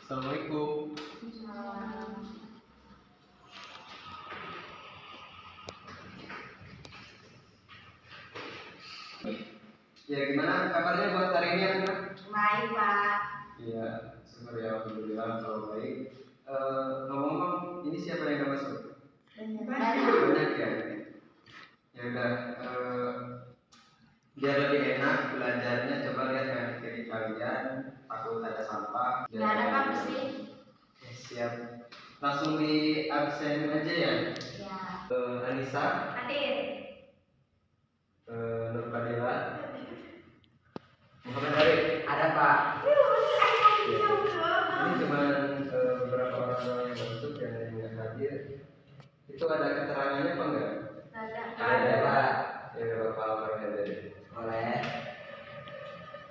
Assalamualaikum. Ya, gimana kabarnya buat hari ini, Anda? Baik, Pak. Iya, syukur ya, alhamdulillah kalau baik. Ngomong-ngomong, ini siapa yang nggak masuk? Banyak ya. Ya udah, biar lebih enak belajarnya, coba lihat kan kiri kalian, takut ada sampah. Nggak ada Pak sih? Ya, siap. Langsung di absen aja ya. Ya. Anissa, Hadir. Nur Fadila, Muhammad Arif. Ada Pak. Ini cuma beberapa orang yang masuk dan yang nggak hadir. Itu ada keterangannya apa enggak? Ada Pak. Ya, Bapak Almarhum ada. Boleh.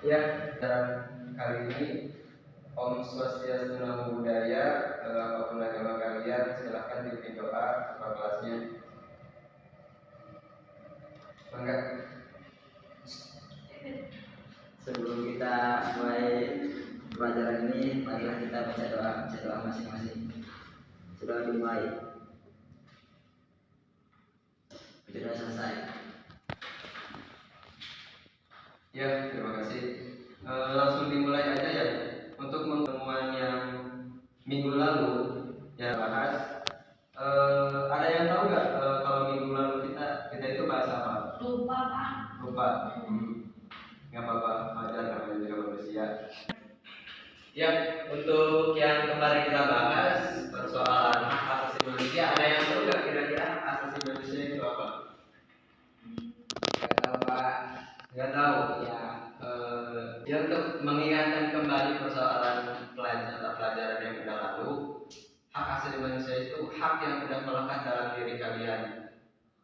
Ya, dan kali ini Om Swastiastu Namo Buddhaya, apapun agama kalian, silahkan dipimpin doa kepada kelasnya. Enggak. Sebelum kita mulai pelajaran ini, marilah kita baca doa masing-masing. Sudah dimulai. Sudah selesai. Ya, terima kasih. Langsung dimulai aja ya. Untuk pertemuan yang minggu lalu ya bahas. Ada yang tahu nggak kalau minggu lalu kita itu bahas apa? Lupa, Pak. Lupa. Nggak apa-apa, wajar namanya juga manusia. Ya, untuk yang kemarin kita bahas persoalan hak asasi manusia, ada yang tahu nggak kira-kira hak asasi manusia itu apa? Nggak tahu Pak. Nggak tahu. Ya. Ya, untuk mengingatkan kembali persoalan pelajaran yang sudah lalu, hak asasi manusia itu hak yang sudah melekat dalam diri kalian.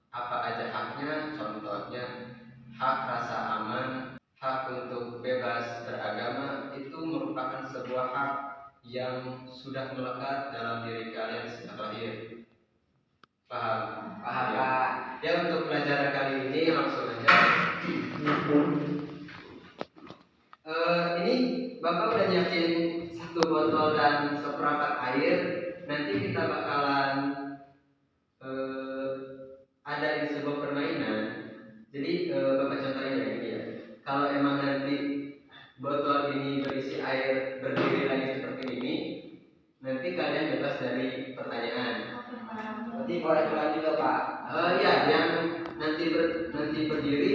Apa aja haknya? Contohnya hak rasa aman, hak untuk bebas beragama, itu merupakan sebuah hak yang sudah melekat dalam diri kalian sejak lahir. Paham? Paham Ya. Pak. Ya, untuk pelajaran kali ini langsung aja. Ini Bapak udah nyiapin 1 botol dan seperempat air. Nanti kita bakalan ada di sebuah permainan. Jadi Bapak contohin ya ini ya. Kalau emang nanti botol ini berisi air berdiri lagi seperti ini, nanti kalian bebas dari pertanyaan. Nanti boleh pulang juga Pak. Ya, yang nanti berdiri,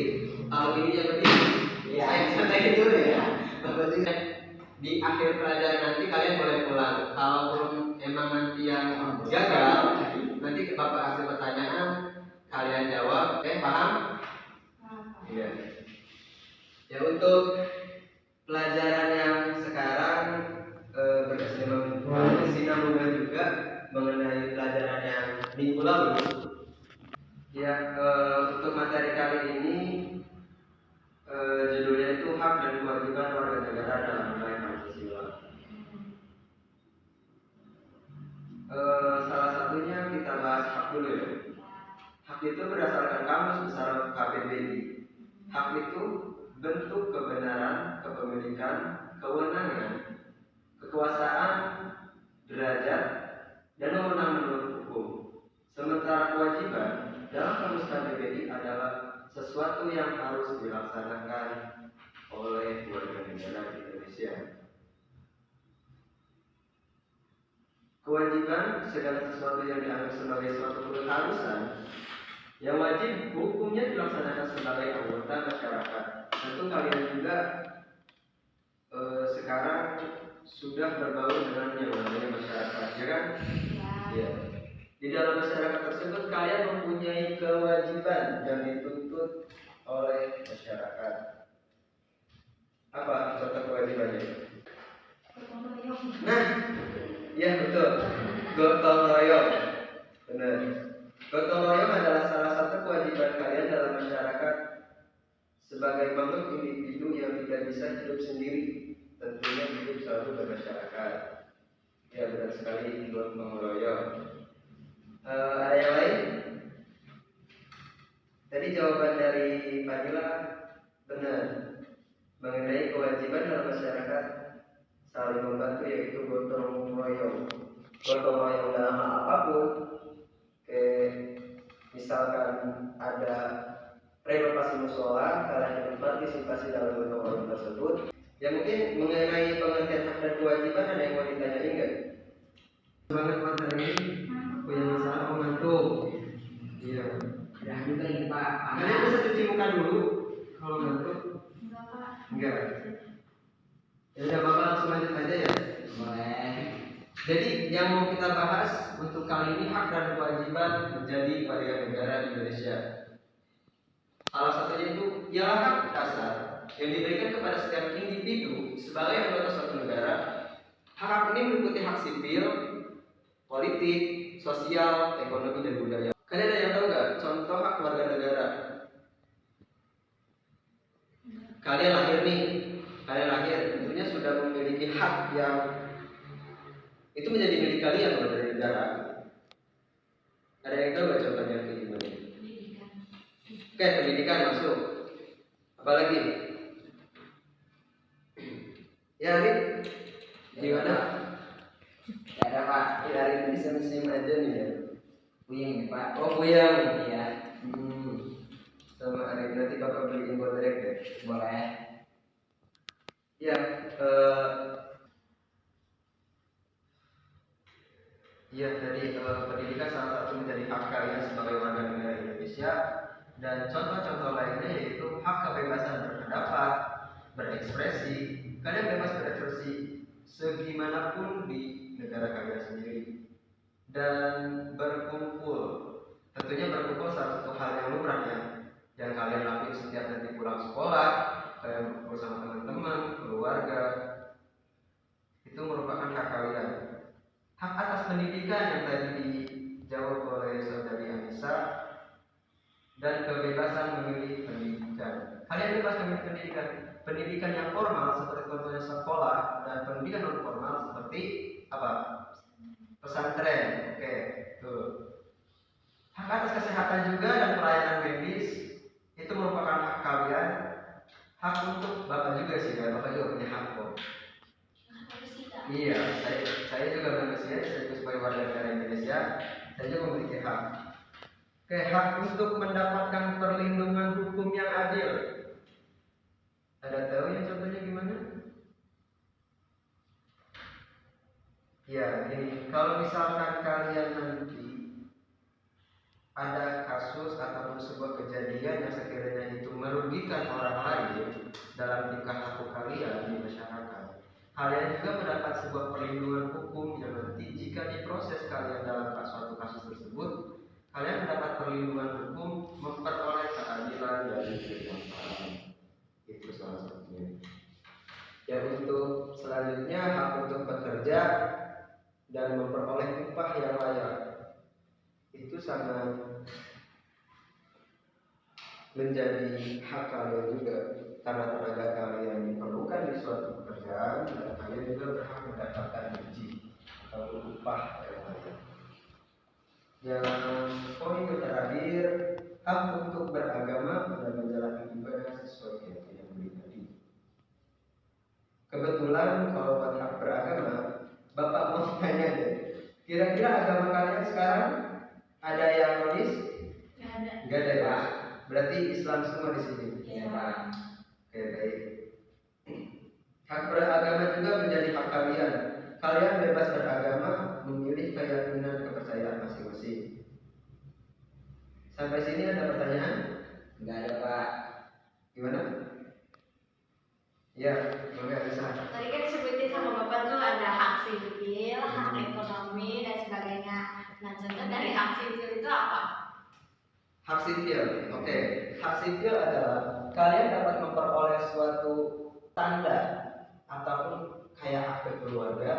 kalau ini yang berdiri. Iya. Saya santai dulu ya. Bapak juga di akhir pelajaran nanti kalian boleh pulang. Kalaupun emang nanti yang gagal, nanti Bapak kasih pertanyaan, kalian jawab. Paham? Iya. Ya, untuk pelajaran yang sekarang berkesinambungan juga mengenai pelajaran yang minggu lalu. Ya, untuk materi kali ini judulnya itu hak dan kewajiban warga negara dalam nilai Pancasila. Salah satunya kita bahas hak dulu ya. Hak itu berdasarkan kamus besar KBBI. Hak itu bentuk kebenaran, kepemilikan, kewenangan, kekuasaan, derajat, dan wewenang menurut hukum. Sementara kewajiban dalam kamus KBBI adalah sesuatu yang harus dilaksanakan oleh warga negara Indonesia. Kewajiban segala sesuatu yang dianggap sebagai suatu keharusan yang wajib hukumnya dilaksanakan sebagai anggota masyarakat. Tentu kalian juga sekarang sudah berbaur dengan yang namanya masyarakat, ya kan? Ya. Di dalam masyarakat tersebut kalian mempunyai kewajiban yang dituntut oleh masyarakat. Apa contoh kewajibannya? Nah, ya betul. Gotong royong. Benar. Gotong royong adalah salah satu kewajiban kalian dalam masyarakat sebagai makhluk individu yang tidak bisa hidup sendiri. Tentunya hidup selalu bermasyarakat. Ya, benar sekali, gotong royong. Ada yang lain? Tadi jawaban dari Fadila benar mengenai kewajiban dalam masyarakat saling membantu, yaitu gotong royong. Gotong royong dalam hal apapun, misalkan ada renovasi musola, kalian berpartisipasi dalam gotong royong tersebut. Ya mungkin mengenai pengertian hak dan kewajiban ada yang mau ditanyain nggak? Semangat buat hari ini punya masalah mengantuk. Iya. Udah juga ini Pak. Kalian bisa cuci muka dulu kalau ngantuk. Enggak, Pak. Enggak. Ya udah Bapak langsung lanjut aja ya. Boleh. Jadi yang mau kita bahas untuk kali ini hak dan kewajiban menjadi warga negara di Indonesia. Salah satunya itu ialah hak dasar yang diberikan kepada setiap individu sebagai anggota suatu negara. Hak ini meliputi hak sipil, politik, sosial, ekonomi, dan budaya. Kalian ada yang tahu nggak contoh hak warga negara? Kalian lahir tentunya sudah memiliki hak yang itu menjadi milik kalian loh dari negara. Ada yang tahu nggak contohnya kayak gimana? Pendidikan. Oke, pendidikan masuk. Apalagi? Ya, Arif? Gimana? Gak ada Pak. Ya, Arif bisa musim aja nih ya. Puyeng nih Pak. Oh, puyeng. Iya. Sama Arif nanti Bapak beliin buat direct deh. Boleh. Ya, jadi pendidikan salah satu menjadi hak kalian sebagai warga negara Indonesia, dan contoh-contoh lainnya yaitu hak kebebasan berpendapat, berekspresi. Kalian bebas berekspresi segimanapun di negara kalian sendiri, dan berkumpul. Tentunya berkumpul salah satu hal yang lumrah yang kalian lakukan setiap nanti pulang sekolah. Kalian berkumpul sama teman-teman, keluarga. Itu merupakan hak kalian. Hak atas pendidikan yang tadi dijawab oleh saudari Anissa, dan kebebasan memilih pendidikan. Kalian bebas memilih pendidikan yang formal seperti contohnya sekolah, dan pendidikan non formal seperti apa? Pesantren. Oke, tuh. Hak atas kesehatan juga dan pelayanan medis itu merupakan hak kalian. Hak untuk Bapak juga sih, ya. Bapak juga punya hak kok. Iya, saya juga manusia, saya juga sebagai warga negara Indonesia, saya juga memiliki hak. Oke, hak untuk mendapatkan perlindungan hukum yang adil. Ada tahu yang contohnya gimana? Ya, ini kalau misalkan kalian nanti ada kasus ataupun sebuah kejadian yang sekiranya itu merugikan orang lain dalam tingkah laku kalian di masyarakat, kalian juga mendapat sebuah perlindungan hukum yang nanti jika diproses kalian dalam suatu kasus tersebut, kalian mendapat perlindungan hukum, memperoleh keadilan dari kekuasaan. Itu salah satunya. Ya, untuk selanjutnya hak untuk bekerja dan memperoleh upah yang layak. Itu sangat menjadi hak kalian juga, karena tenaga kalian diperlukan di suatu pekerjaan, dan kalian juga berhak mendapatkan gaji atau upah yang layak. Yang poin terakhir, hak untuk beragama dan menjalankan ibadah sesuai keyakinan pribadi. Kebetulan kalau buat hak beragama, Bapak mau tanya deh, kira-kira agama kalian sekarang ada yang nonis? Nggak ada ya. Berarti Islam semua di sini. Iya Pak. Oke, baik. Hak beragama juga menjadi hak kalian. Kalian bebas beragama, memilih keyakinan kepercayaan masing-masing. Sampai sini ada pertanyaan? Nggak ada Pak. Gimana? Ya, nggak bisa. Tadi kan disebutin sama Bapak tuh ada hak sipil, hak ekonomi, dan sebagainya. Nah, contoh dari hak sipil itu apa? Hak sipil, oke. Hak sipil adalah kalian dapat memperoleh suatu tanda ataupun kayak akte keluarga,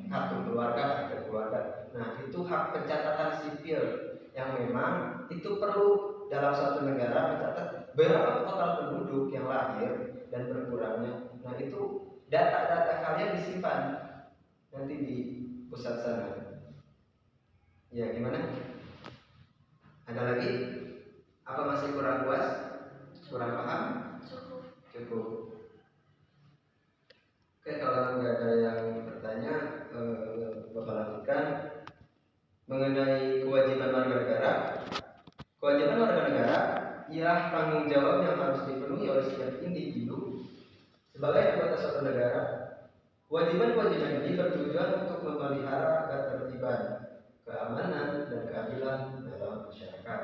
kartu keluarga, akte keluarga. Nah, itu hak pencatatan sipil yang memang itu perlu dalam suatu negara mencatat berapa total penduduk yang lahir dan berkurangnya. Nah, itu data-data kalian disimpan nanti di pusat sana. Ya, gimana? Ada lagi? Apa masih kurang puas? Kurang paham? Cukup. Cukup. Oke, kalau nggak ada yang bertanya, Bapak lanjutkan mengenai kewajiban warga negara. Kewajiban warga negara ialah tanggung jawab yang harus dipenuhi oleh setiap individu sebagai anggota suatu negara. Kewajiban-kewajiban ini bertujuan untuk memelihara ketertiban, keamanan, dan keadilan dalam masyarakat.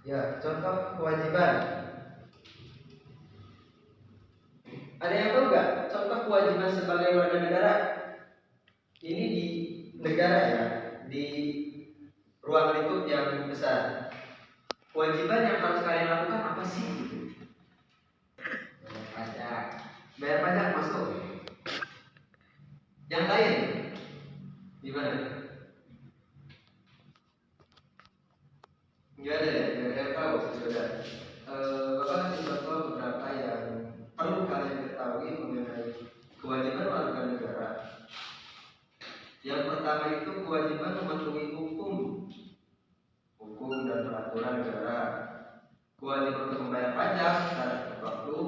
Ya, contoh kewajiban. Ada yang tahu nggak contoh kewajiban sebagai warga negara? Ini di negara ya, di ruang lingkup yang besar. Kewajiban yang harus kalian lakukan apa sih? Bayar pajak. Bayar pajak masuk. Yang lain gimana? Nggak ada ya, nggak ada yang tahu sudah. Bapak kasih contoh beberapa yang perlu kalian ketahui mengenai kewajiban warga negara. Yang pertama itu kewajiban mematuhi hukum dan peraturan negara. Kewajiban untuk membayar pajak secara tepat waktu.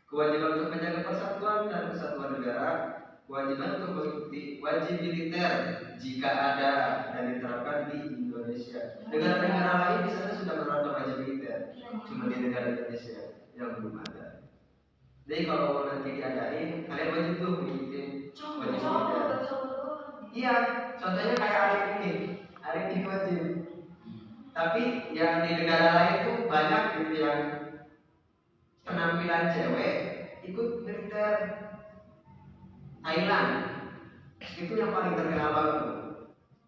Kewajiban untuk menjaga persatuan dan kesatuan negara. Kewajiban untuk mengikuti wajib militer jika ada dan diterapkan di Indonesia. Negara-negara lain di sana sudah menerapkan wajib militer, cuma di negara Indonesia yang belum ada. Jadi kalau nanti diadain, kalian wajib tuh mengikuti wajib militer. Iya, contohnya kayak Arif ini wajib. Tapi yang di negara lain tuh banyak gitu yang penampilan cewek ikut militer. Thailand itu yang paling terkenal banget.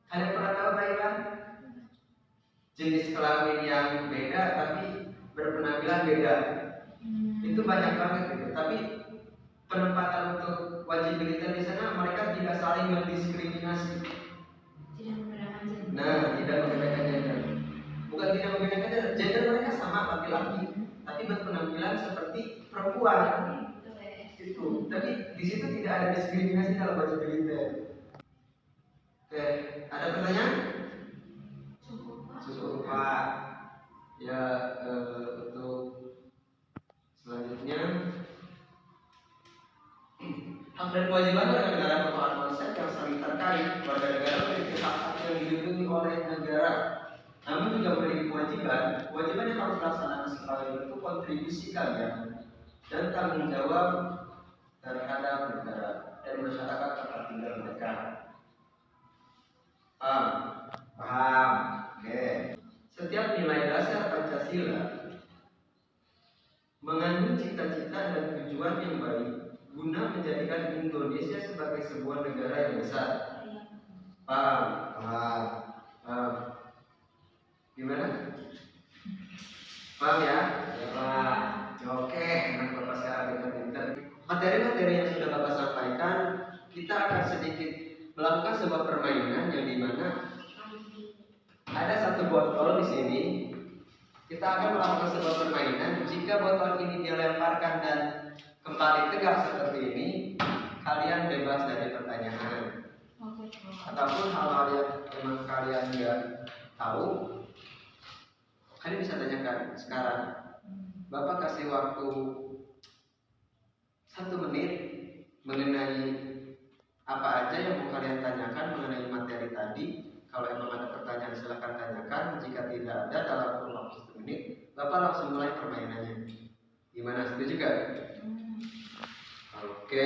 Kalian pernah tahu Thailand? Jenis kelamin yang beda tapi berpenampilan beda. Itu banyak banget gitu. Tapi penempatan untuk wajib militer di sana mereka tidak saling mendiskriminasi. Tidak menggunakan gender. Nah, tidak menggunakan gender. Bukan tidak menggunakan gender mereka sama laki-laki, tapi berpenampilan seperti perempuan. Itu. Tapi di situ tidak ada diskriminasi dalam wajib militer. Oke, ada pertanyaan? Cukup Pak. Ya, untuk selanjutnya hak dan kewajiban warga negara merupakan konsep yang saling terkait. Warga negara memiliki hak-hak yang dilindungi oleh negara, namun juga memiliki kewajiban. Kewajiban yang harus dilaksanakan sebagai bentuk kontribusi kalian dan tanggung jawab terhadap negara dan masyarakat tempat tinggal mereka. Paham? Oke. Setiap nilai dasar Pancasila mengandung cita-cita dan tujuan yang baik guna menjadikan Indonesia sebagai sebuah negara yang besar. Paham? Gimana? Paham ya? Ya Pak. Oke, enak Bapak sekarang pintar. Materi-materi yang sudah Bapak sampaikan, kita akan sedikit melakukan sebuah permainan yang dimana ada satu botol di sini. Kita akan melakukan sebuah permainan. Jika botol ini dilemparkan dan kembali tegak seperti ini, kalian bebas dari pertanyaan. Ataupun hal-hal yang memang kalian nggak tahu, kalian bisa tanyakan sekarang. Bapak kasih waktu 1 menit mengenai apa aja yang mau kalian tanyakan mengenai materi tadi. Kalau emang ada pertanyaan silahkan tanyakan. Jika tidak ada dalam kurun waktu 1 menit, Bapak langsung mulai permainannya. Gimana, setuju gak? Oke,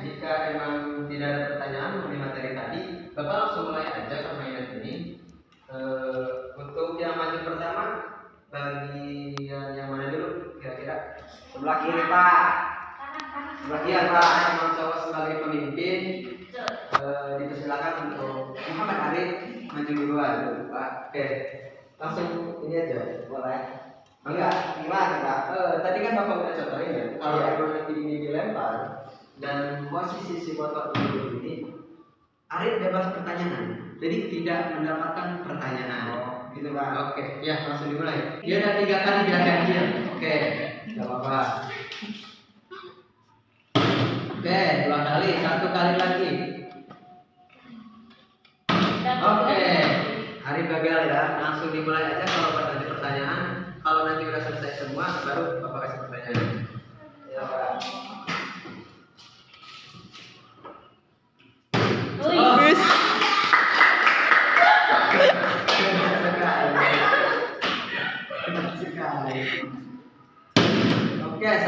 jika emang tidak ada pertanyaan mengenai materi tadi, Bapak langsung mulai aja permainan ini. Untuk yang maju pertama, bagian yang mana dulu kira-kira? Sebelah kiri Pak. Sebelah kiri Pak, emang cowok sebagai pemimpin dipersilakan untuk Muhammad Arif maju duluan Pak. Oke, langsung ini aja boleh? Enggak, gimana Pak? Tadi kan Bapak udah contohin ya, kalau emang nanti ini dilempar dan posisi si botol ini, Arif bebas pertanyaan, jadi tidak mendapatkan pertanyaan. Gitu Pak. Oke, ya langsung dimulai. Dia ada 3 kali biar ganjil. Oke, nggak apa-apa. Oke, 2 kali, 1 kali lagi. Oke, Arif gagal ya. Langsung dimulai aja kalau ada pertanyaan. Kalau nanti udah selesai semua, baru Bapak kasih pertanyaan. Ya Pak.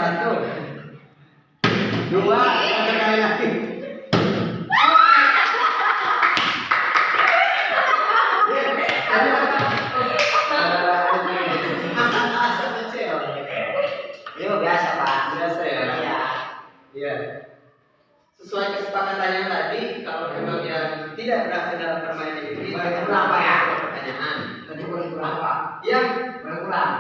satu. Dua, sekali lagi. Asal kecil. Itu biasa Pak. Biasa ya? Iya. Iya. Sesuai kesepakatan yang tadi, kalau memang yang tidak berhasil dalam permainan ini, Boleh ulang, Pak, ya? pertanyaan. Tadi boleh ulang Pak. Iya. Boleh ulang.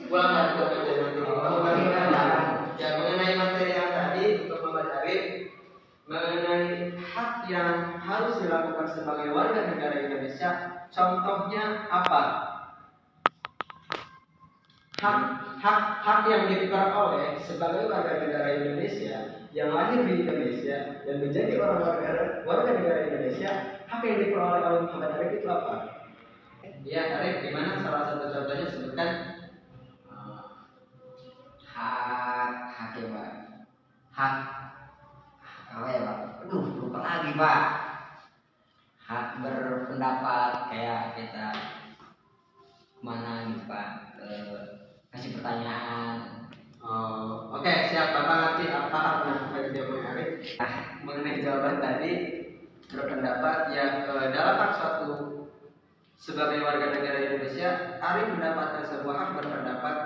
Ulang lagi buat materi nanti. Oh, boleh ulang. Ya, mengenai materi yang tadi untuk Muhammad Arif, mengenai hak yang harus dilakukan sebagai warga negara Indonesia, contohnya apa? Hak yang diperoleh sebagai warga negara Indonesia yang lahir di Indonesia dan menjadi warga negara Indonesia, hak yang diperoleh oleh Muhammad Arif itu apa? Ya, Arif, gimana salah satu contohnya sebutkan? Hak ya Pak. Hak apa ya Pak? Aduh, lupa lagi Pak. Hak berpendapat kayak kita kemana gitu Pak. Kasih pertanyaan. Oh, oke, siap. Bapak ngerti apa yang jawaban Arif? Mengenai jawaban tadi, berpendapat yang dalam hak suatu sebagai warga negara Indonesia, Arif mendapatkan sebuah hak berpendapat.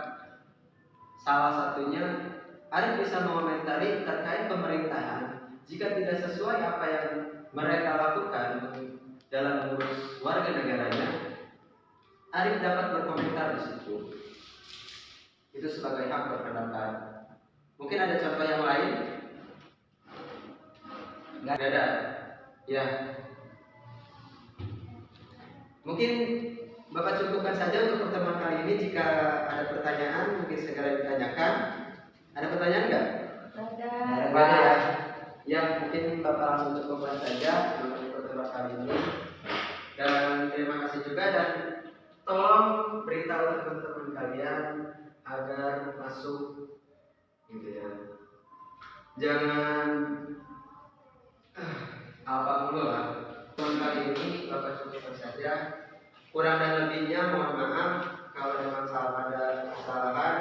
Salah satunya, Arif bisa mengomentari terkait pemerintahan jika tidak sesuai apa yang mereka lakukan dalam mengurus warga negaranya. Arif dapat berkomentar di situ. Itu sebagai hak berpendapat. Mungkin ada contoh yang lain? Nggak ada. Ya. Mungkin Bapak cukupkan saja untuk pertemuan kali ini. Jika ada pertanyaan, mungkin segera ditanyakan. Ada pertanyaan nggak? Ada. Ya. Ya, mungkin Bapak langsung cukupkan saja untuk pertemuan kali ini. Dan terima kasih juga, dan tolong beritahu teman-teman kalian agar masuk, gitu ya. Jangan apa mulu lah. Pertemuan kali ini Bapak cukupkan saja. Kurang dan lebihnya mohon maaf kalau memang ada kesalahan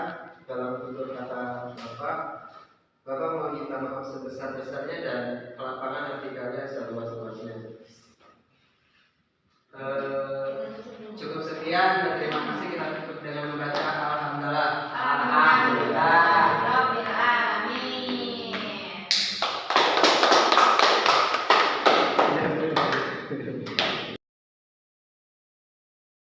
dalam tutur kata Bapak. Bapak mau minta maaf sebesar-besarnya dan kelapangan hati kalian seluas-luasnya. Cukup sekian dan terima kasih. Kita tutup dengan membaca Alhamdulillah.